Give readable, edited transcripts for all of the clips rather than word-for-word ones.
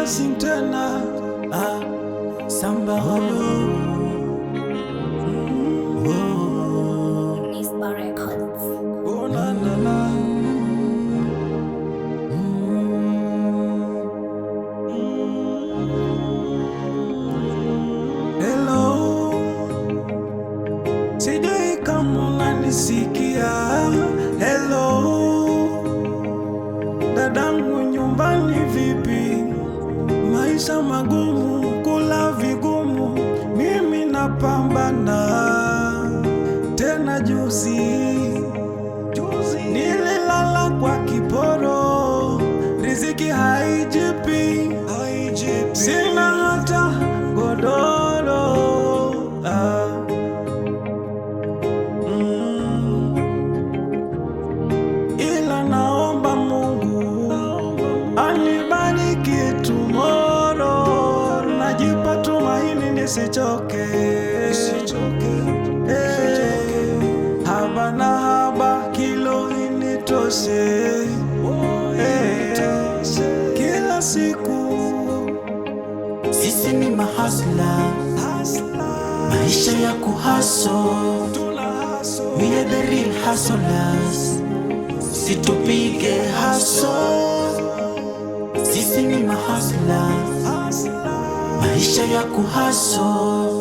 sing tena Samba Holo. Nisba Records. Oh na na na. Hello, sijui kama unanisikia. Hello, dadangu nyumbani vipi? Maisha magumu, kula vigumu, mimi napambana. Tena juzi nililala kwa kiporo, riziki haijipi, sina hata godoro. Ila naomba Mungu anibariki tomorrow, najipa tumaini nisichoke. Haba na haba kilo initoshe. Kila siku sisi ni mahasla, maisha ya kuhaso. We are the real hustlers, situpige haso. Sisi ni mahasla, maisha ya kuhaso.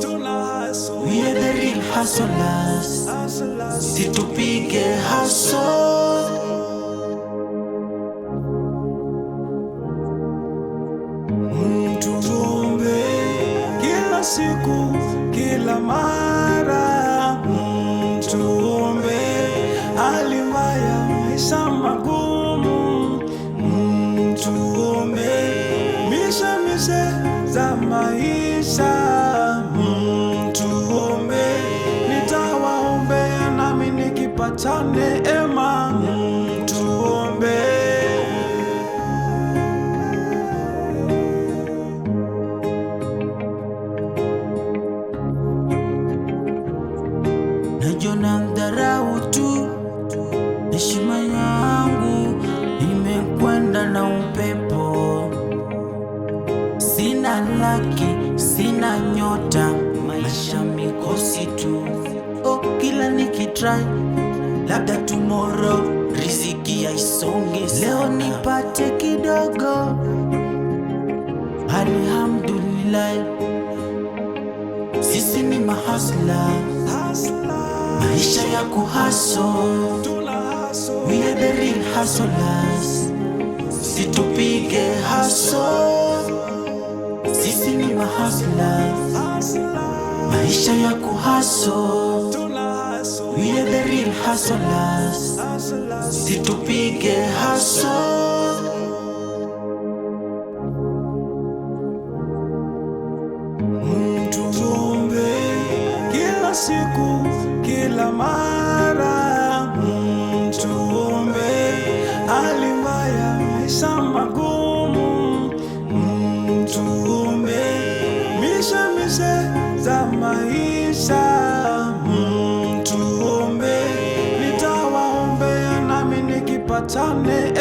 We are the real hustlers, situpige haso. tuombe kila siku, kila mara. Tuombe hali mbaya, maisha magumu. Tuombe mishemishe za maisha. Tuombe nitawaombea nami nikipata neema. Tuombe Najona mdharau tu, heshima yangu imekwenda na upepo. Sina laki, sina nyota, maisha mikosi tu. Oh, kila nikitry, labda tomorrow riziki haisongi. Leo nipate kidogo, alhamdulillah. Sisi ni mahasla, maisha ya kuhaso. We are the real hustlers, situpige haso. Sisi ni mahasla, maisha ya kuhaso. We are the real hustlers, situpige haso. tuombe kila siku, kila mara. Tuombe hali mbaya, maisha magumu. Tuombe mishemishe za maisha. Tuombe nitawaombea nami nikipata neema.